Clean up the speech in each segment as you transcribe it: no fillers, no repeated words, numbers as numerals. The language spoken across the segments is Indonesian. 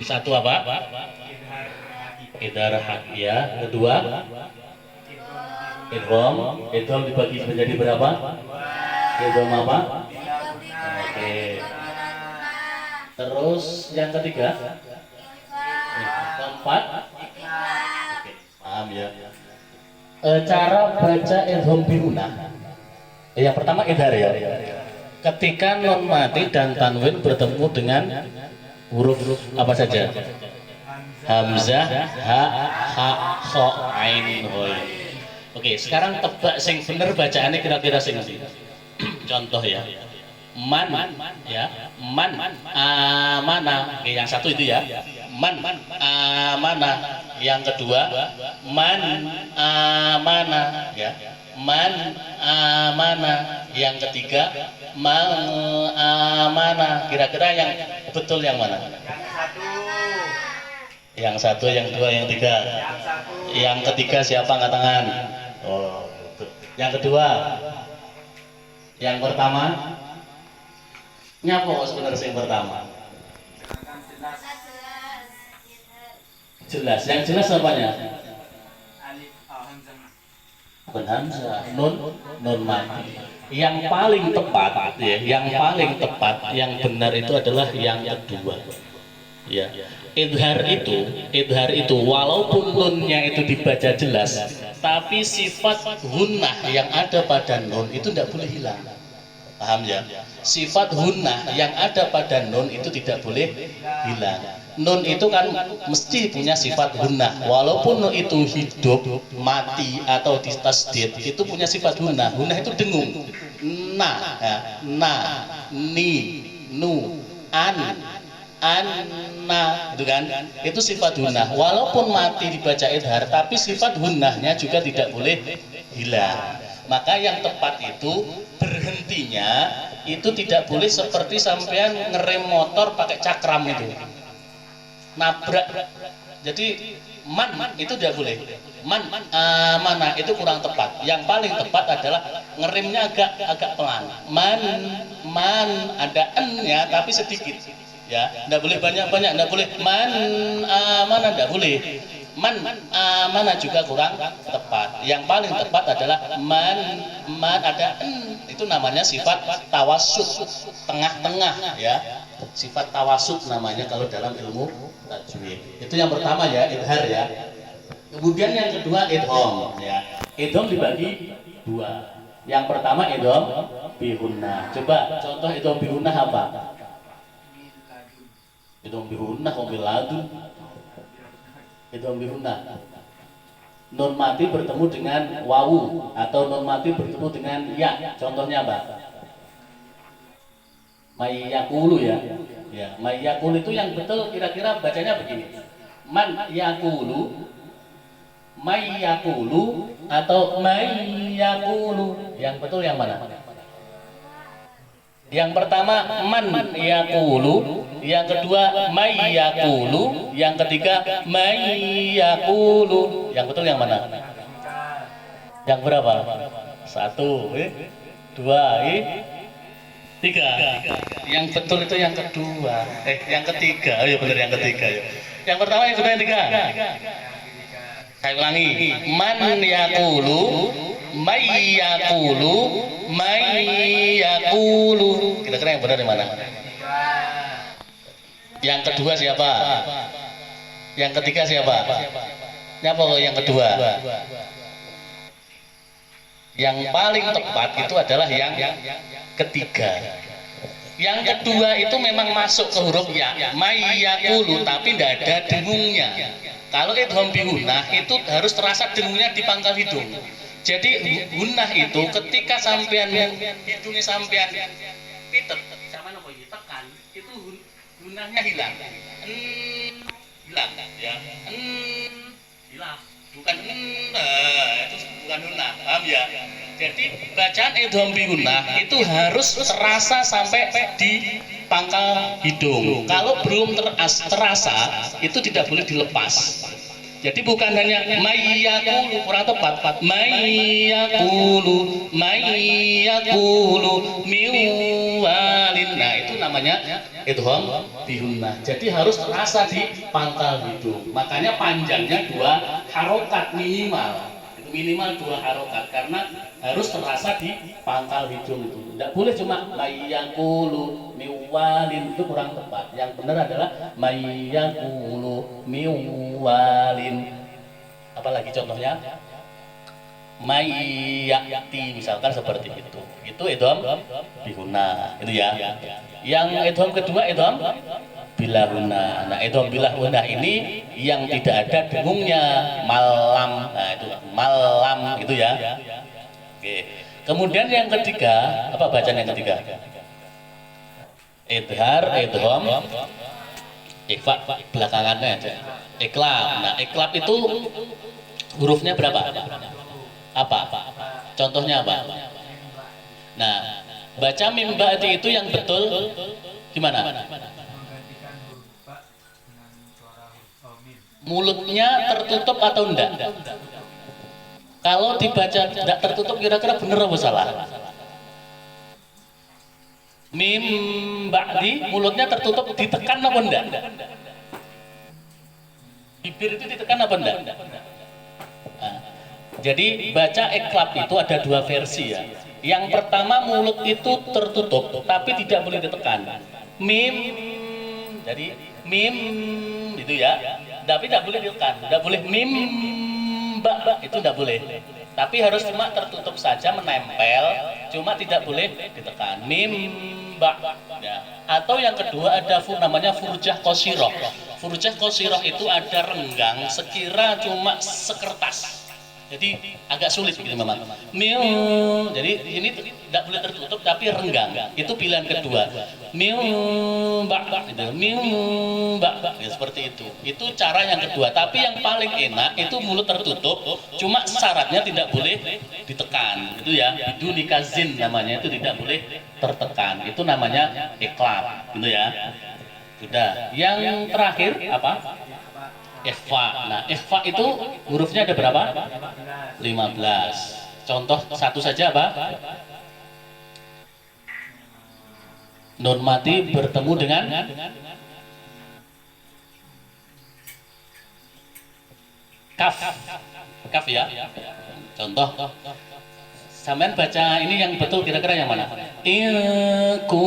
Satu apa? Idhar ya. Kedua, idgham. Idgham dibagi menjadi berapa? Idgham apa? Oke. Terus yang ketiga, keempat, paham ya? Cara baca idgham birunah. Yang pertama idhar ya. Ketika non mati dan tanwin bertemu dengan huruf apa saja? Hamzah, ha, ha, kho, ain, hoi. Oke, sekarang tebak sing bener bacaannya kira-kira sing nanti. Contoh ya. Man, ya. Man, amana. Oke, yang satu itu ya. Man, amana. Yang kedua, man, amana, ya. Man, amana. Yang ketiga, man, amana. Kira-kira yang betul yang mana? Yang satu, yang dua, yang tiga. Yang ketiga siapa angkat tangan? Oh, betul. Yang kedua, yang pertama, nyapa kok sebenarnya yang pertama? Jelas. Yang jelas apanya? Bukan hamzah, nun mati. Yang paling tepat, ya, yang paling tepat, yang benar itu adalah yang kedua. Ya. Idhar itu walaupun nunnya itu dibaca jelas, tapi sifat hunnah yang ada pada nun itu tidak boleh hilang. Paham ya? Sifat hunnah yang ada pada nun itu tidak boleh hilang. Nun itu kan mesti punya sifat hunnah, walaupun nun itu hidup, mati atau ditasdid, itu punya sifat hunnah. Hunnah itu dengung. Na, ya. Na, ni, nu, anna, itu kan, itu sifat hunnah. Walaupun mati dibaca idhar, tapi sifat hunnahnya juga tidak boleh hilang. Maka yang tepat itu berhentinya itu tidak boleh seperti sampean ngerem motor pakai cakram itu, nabrak. Jadi man itu tidak boleh. Man, mana itu kurang tepat. Yang paling tepat adalah ngeremnya agak pelan. Man ada n-nya tapi sedikit. Ya, tidak boleh banyak-banyak, tidak boleh man mana, tidak boleh. Man mana juga kurang tepat. Yang paling tepat adalah man ada n, itu namanya sifat tawassut, tengah-tengah ya. Sifat tawassut namanya kalau dalam ilmu tajwid. Itu yang pertama ya, idhar ya. Kemudian yang kedua idgham ya. Idgham dibagi dua. Yang pertama idgham bihunnah. Coba contoh idgham bihunnah apa? Idgham bihunnah ladun. Idgham bihunnah. Nun mati bertemu dengan wawu atau nun mati bertemu dengan ya. Contohnya apa? Mayyakulu ya. Ya, mayyakulu itu yang betul kira-kira bacanya begini. Man yakulu, mayyakulu atau mayyakulu. Yang betul yang mana? Yang pertama man yakulu, yang kedua mayyakulu, yang ketiga mayyakulu. Yang betul yang mana? Yang berapa? Satu, dua, tiga. Yang betul itu yang kedua. Yang ketiga. Oh ya benar, yang ketiga ya. Yang pertama, yang kedua, yang tiga. Saya ulangi. Man yakulu, mayyakulu, mayyakulu. Kira-kira yang benar di mana? Yang kedua siapa? Yang ketiga siapa? Siapa yang kedua? Yang paling tepat itu adalah yang ketiga. Yang kedua itu memang masuk ke huruf ya, mayyakulu, tapi tidak ada dengungnya. Kalau idgham bihunnah itu harus terasa dengungnya di pangkal hidung. Jadi hunnah itu ketika sampean hidungnya sampean pitet sama nopo tekan, itu hunnahnya hilang. Hilang ya. Hilang. Bukan itu bukan hunnah. Paham ya? Jadi bacaan idgham bihunnah itu harus terasa sampai di pangkal hidung. Kalau belum terasa, itu tidak boleh dilepas. Jadi bukan hanya mayyakulu, kurang tepat. Mayyakulu, mayyakulu miwalin. Nah, itu namanya idgham bihunna. Jadi harus terasa di pangkal hidung. Makanya panjangnya 2 harokat minimal. Itu minimal 2 harokat karena harus terasa di pangkal hidung itu. Tidak boleh cuma mayyakulu miwalin, itu kurang tepat. Yang benar adalah mayyakulu miwalin. Apalagi contohnya? Mayyati misalkan seperti itu idham bihuna itu ya. Yang idham kedua idham bilahuna. Nah idham bilahuna ini yang tidak ada dengungnya, malam. Nah itu malam itu ya. Oke. Kemudian yang ketiga, apa bacaan yang ketiga? Idhar, idham, ikhfa belakangannya aja. Iklab. Nah iklab itu hurufnya berapa? Apa? Contohnya apa? Nah, baca mim ba'di itu yang betul gimana? Mulutnya tertutup atau enggak? Kalau dibaca tidak tertutup kira-kira benar apa salah? Mim ba'di mulutnya tertutup ditekan apa enggak? Bibir itu ditekan apa enggak? Nah, jadi baca iklab itu ada 2 versi ya. Yang pertama mulut itu tertutup tapi tidak boleh ditekan. Mim, jadi mim itu ya. Tapi tidak boleh ditekan, tidak boleh mim ba itu tidak boleh. Tapi harus cuma tertutup saja menempel, cuma tidak boleh ditekan. Mim ba. Ya. Atau yang kedua ada namanya furjah qasiroh. Furjah qasiroh itu ada renggang sekira cuma sekertas. Jadi agak sulit gitu memang. Miu, jadi ini tidak boleh tertutup tapi renggang. Itu pilihan kedua. Miu bak, gitu. Miu bak, ya, seperti itu. Itu cara yang kedua. Tapi yang paling enak itu mulut tertutup, cuma syaratnya tidak boleh ditekan. Itu ya, biduni kazin namanya, itu tidak boleh tertekan. Itu namanya iklab, gitu ya. Sudah. Yang terakhir apa? Ikhfa. Nah, ikhfa itu hurufnya ada berapa? 15. Contoh satu saja apa? Nun mati bertemu dengan kaf. Kaf ya. Contoh. Sampean baca ini yang betul kira-kira yang mana? Ilkutum.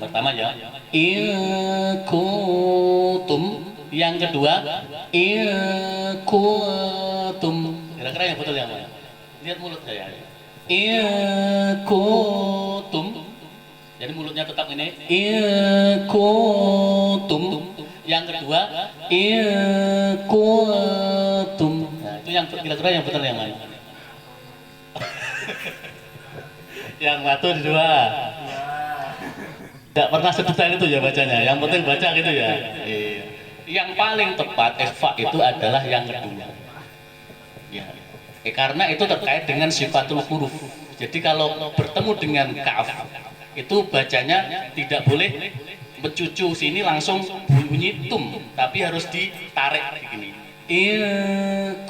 Pertama ya. Ilkutum. Yang kedua, ilkutum. Kira-kira yang betul yang mana? Lihat mulut saya. Ilkutum. Jadi mulutnya tetap ini. Ilkutum. Yang kedua, ilkutum. Nah, itu yang kira-kira yang betul yang mana? Yang satu dua. Tidak pernah sedetail itu ya bacanya. Yang penting baca gitu ya. Iya. Yang paling tepat ikhfa itu adalah yang kedua ya. Karena itu terkait dengan sifatul huruf. Jadi kalau bertemu dengan kaf itu bacanya tidak boleh mencucu sini langsung bunyi tum, tapi harus ditarik begini. Ilkutum,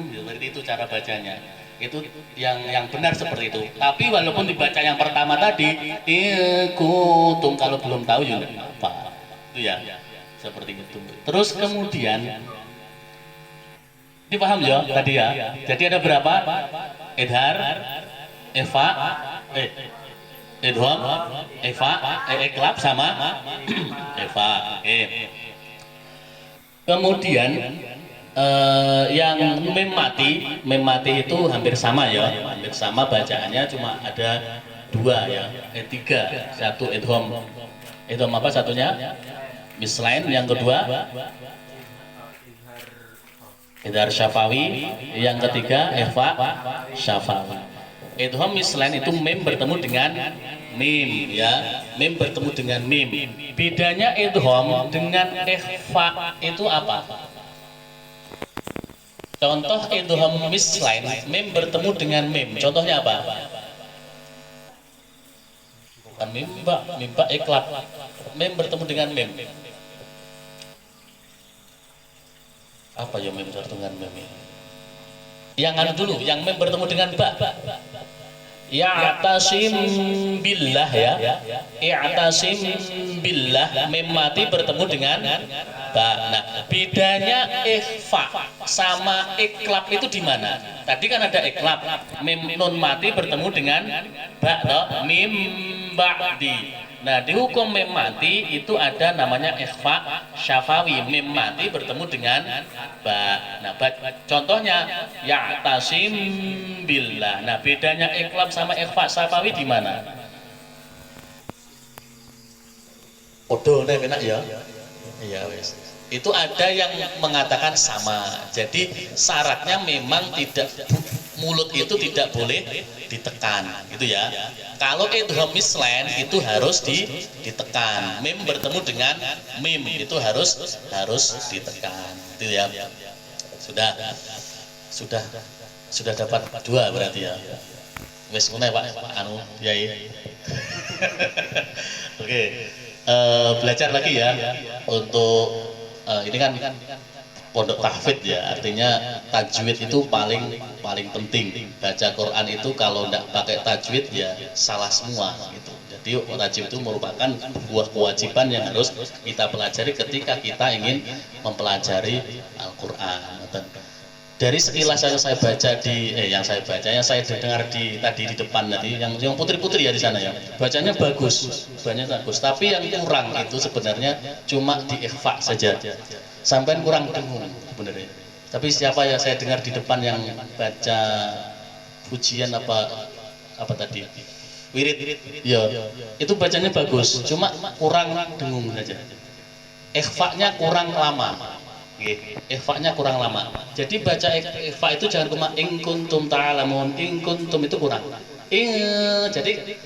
seperti itu cara bacanya. Itu yang benar seperti itu. Tapi walaupun dibaca yang pertama tadi ilkutum, kalau belum tahu ya apa itu ya. Seperti itu. Terus kemudian dipaham ya tadi ya. Jadi ada berapa? Idhar, ikhfa, idham, ikhfa, iklab sama ikhfa. Kemudian yang mim mati itu hampir sama ya. Hampir sama bacaannya, cuma ada 2 ya. 3. Satu idham. Idham apa satunya? Mislain. Yang kedua idhar syafawi. Yang ketiga ikhfa syafawi. Idham mislain itu mim bertemu dengan mim ya. Mim bertemu dengan mim. Bedanya idham dengan ikhfa itu apa? Contoh idham mislain, mim bertemu dengan mim. Contohnya apa? Bukan mimba iklab. Mim bertemu dengan mim. Apa yang mim bertemu dengan mim? Yang anu dulu, yang mim bertemu dengan ba. Ya'tasim billah ya. I'tasim billah mim mati bertemu dengan ba. Nah, bedanya ikhfa sama iklab itu di mana? Tadi kan ada iklab, mim nun mati bertemu dengan ba toh, mim ba'di. Nah, di hukum mim mati itu ada namanya ikhfa syafawi, mim mati bertemu dengan ba. Nah, contohnya ya'tasim billah. Nah, bedanya iklab sama ikhfa syafawi di mana? Podo nek enak ya. Iya wes. Itu ada yang mengatakan sama. Jadi syaratnya memang tidak mulut itu tidak boleh ditekan, gitu ya. Kalau idgham mislan itu harus ditekan. Mim bertemu dengan mim itu harus ditekan, gitu ya. Sudah dapat dua berarti ya. Wes ngene Pak anu Yai. Oke. Belajar lagi ya untuk ini kan pondok tahfidz ya, artinya tajwid itu paling penting. Baca Quran itu kalau tidak pakai tajwid ya salah semua gitu. Jadi tajwid itu merupakan sebuah kewajiban yang harus kita pelajari ketika kita ingin mempelajari Al-Quran. Dari sekilas yang saya baca yang saya dengar tadi di depan tadi, yang putri-putri ya di sana ya, bacanya bagus, tapi yang kurang itu sebenarnya cuma di ikhfa saja, sampai kurang dengung sebenarnya. Tapi siapa ya saya dengar di depan yang baca pujian apa tadi, wirid, ya itu bacanya bagus, cuma kurang dengung saja, ikhfa-nya kurang lama. Ikhfa-nya kurang lama. Jadi baca ikhfa itu jangan cuma in kuntum ta'lamun, in kuntum itu kurang. Jadi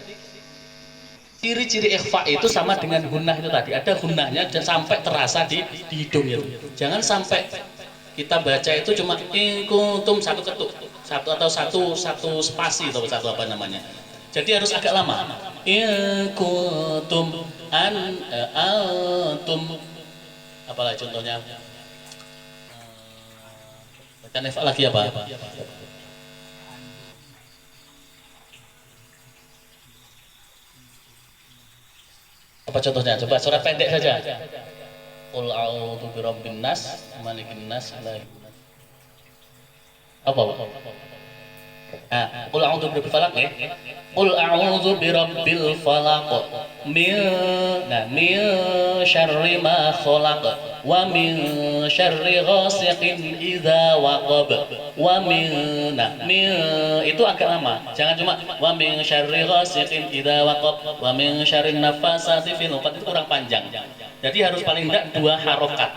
ciri-ciri ikhfa itu sama dengan gunnah itu tadi. Ada gunnahnya dan sampai terasa di hidung itu. Jangan sampai kita baca itu cuma in kuntum satu ketuk, satu spasi atau satu apa namanya. Jadi harus agak lama. In kuntum antum apalah contohnya? Dan lagi apa? Apa contohnya? Coba surat pendek saja. Qul a'udzu birabbin nas, malikin nas, ilahin nas. Apa? Qul a'udzu birabbil falaq ya. Qul a'udzu birabbil falaq min syarri ma khalaq wa min syarri ghasiqin idza waqab wa min itu agak lama. Jangan cuma wa min syarri ghasiqin idza waqab wa min syarrin nafasati fil 'uqad, itu kurang panjang. Jadi harus paling tidak 2 harokat.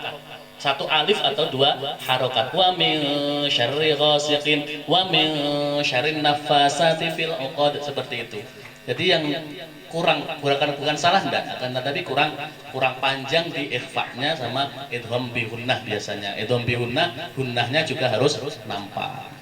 Satu alif atau 2 harokat. Wa min syarri ghasiqin wa min syarrin nafasati fil 'uqad, seperti itu. Jadi yang bukan salah enggak, karena tadi kurang panjang di ikhfa-nya sama idgham bi gunnah biasanya. Idgham bi gunnah, gunnahnya juga harus nampak.